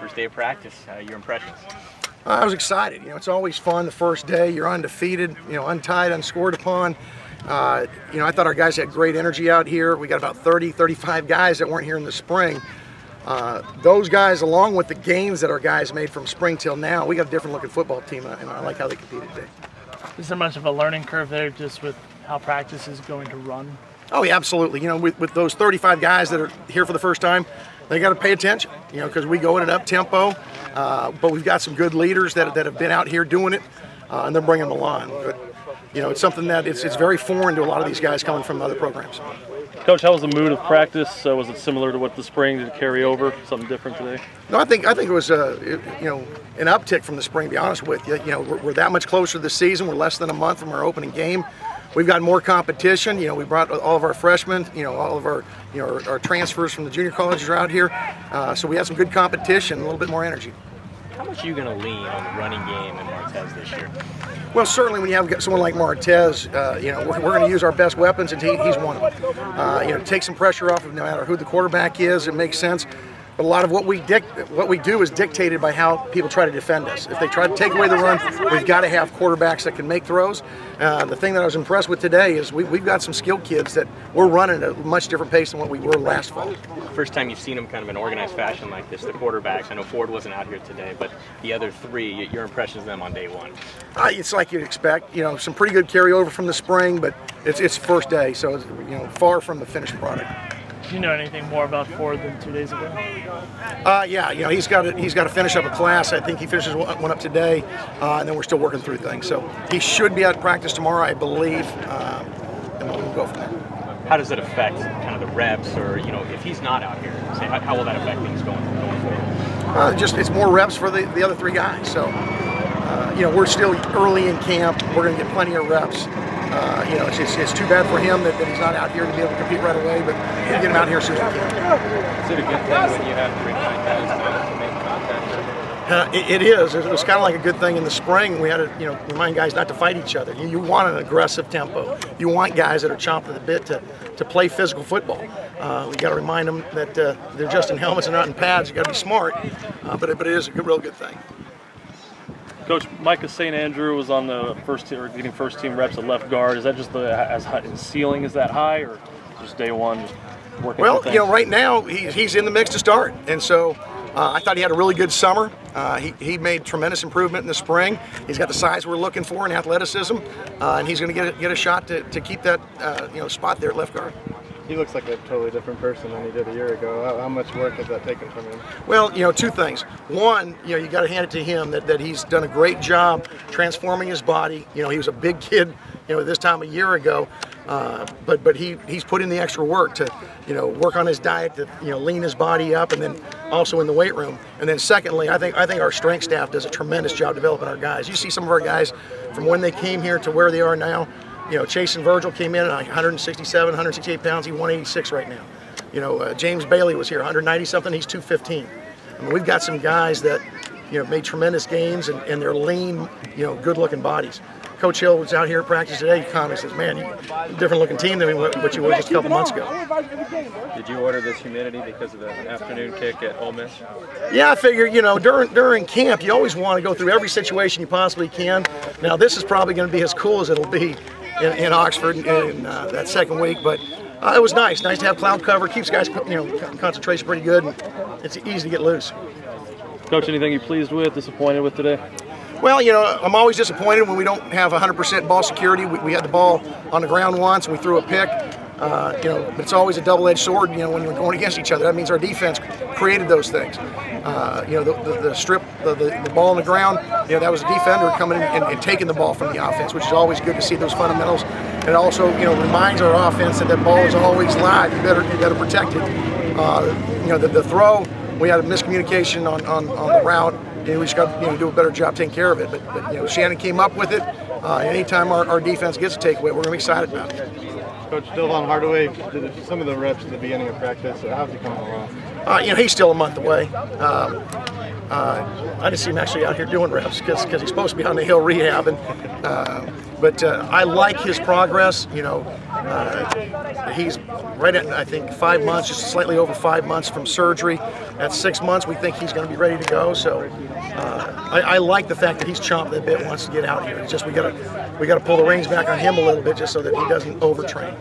First day of practice, your impressions? I was excited. It's always fun the first day. You're undefeated, untied, unscored upon. I thought our guys had great energy out here. We got about 30, 35 guys that weren't here in the spring. Those guys, along with the gains that our guys made from spring till now, we got a different looking football team, and I like how they competed today. Is there much of a learning curve there just with how practice is going to run? Oh, yeah, absolutely. With those 35 guys that are here for the first time, they got to pay attention, because we go in an up-tempo, but we've got some good leaders that have been out here doing it, and they're bringing them along. But, it's something that it's very foreign to a lot of these guys coming from other programs. Coach, how was the mood of practice? Was it similar to what the spring? Did it carry over? Something different today? No, I think it was an uptick from the spring. To be honest with you, we're that much closer to the season. We're less than a month from our opening game. We've got more competition. We brought all of our freshmen. All of our our transfers from the junior colleges are out here. So we had some good competition, a little bit more energy. How much are you going to lean on the running game in Martez this year? Well, certainly when you have someone like Martez, we're going to use our best weapons, and he's one of them. Take some pressure off of no matter who the quarterback is. It makes sense. But a lot of what we do is dictated by how people try to defend us. If they try to take away the run, we've got to have quarterbacks that can make throws. The thing that I was impressed with today is we've got some skilled kids that we're running at a much different pace than what we were last fall. First time you've seen them kind of in organized fashion like this, the quarterbacks. I know Ford wasn't out here today, but the other three, your impressions of them on day one? It's like you'd expect. Some pretty good carryover from the spring, but it's first day, so it's, far from the finished product. Do you know anything more about Ford than 2 days ago? Yeah, he's got to finish up a class. I think he finishes one up today, and then we're still working through things. So he should be at practice tomorrow, I believe, and we'll go from there. How does it affect kind of the reps, or if he's not out here, say, how will that affect things going forward? It's more reps for the other three guys. So we're still early in camp. We're going to get plenty of reps. It's too bad for him that he's not out here to be able to compete right away, but we'll get him out here as soon as we can. Is it a good thing when you have 3 guys to make contact? It is. It was kind of like a good thing in the spring. We had to remind guys not to fight each other. You want an aggressive tempo. You want guys that are chomping at the bit to play physical football. We got to remind them that they're just in helmets and not in pads. You got to be smart, but it is a real good thing. Coach, Micah St. Andrew was on the first team, or getting first team reps at left guard. Is that just as high, his ceiling is that high, or just day one, just working? Well, right now he's in the mix to start, and so I thought he had a really good summer. He made tremendous improvement in the spring. He's got the size we're looking for and athleticism, and he's going to get a shot to keep that spot there at left guard. He looks like a totally different person than he did a year ago. How much work has that taken from him? Well, 2 things. One, you got to hand it to him that he's done a great job transforming his body. He was a big kid, this time a year ago, but he's put in the extra work to, work on his diet, to lean his body up, and then also in the weight room. And then secondly, I think our strength staff does a tremendous job developing our guys. You see some of our guys from when they came here to where they are now. Chase and Virgil came in at 167, 168 pounds. He's 186 right now. James Bailey was here, 190 something. He's 215. I mean, we've got some guys that made tremendous gains, and they're lean, good-looking bodies. Coach Hill was out here at practice today. He commented, says, "Man, you're a different-looking team than what you were just a couple months ago." Did you order this humidity because of the afternoon kick at Ole Miss? Yeah, I figure, during camp, you always want to go through every situation you possibly can. Now, this is probably going to be as cool as it'll be in Oxford in that second week, but it was nice to have cloud cover. Keeps guys, concentration pretty good, and it's easy to get loose. Coach, anything you pleased with, disappointed with today? Well, I'm always disappointed when we don't have 100% ball security. We had the ball on the ground once, and we threw a pick. But it's always a double-edged sword, when we're going against each other. That means our defense created those things. The strip, the ball on the ground, that was a defender coming in and taking the ball from the offense, which is always good to see those fundamentals. And it also, reminds our offense that ball is always live. You better protect it. The throw, we had a miscommunication on the route. We just got to do a better job taking care of it. But Shannon came up with it. Anytime our defense gets a takeaway, we're going to be excited about it. Coach Dylan Hardaway did some of the reps at the beginning of practice. How's he coming along? He's still a month away. I didn't see him actually out here doing reps because he's supposed to be on the hill rehabbing. But I like his progress. He's right at, I think, 5 months, just slightly over 5 months from surgery. At 6 months, we think he's going to be ready to go. So I like the fact that he's chomping a bit, wants to get out here. It's just we got to pull the reins back on him a little bit just so that he doesn't overtrain.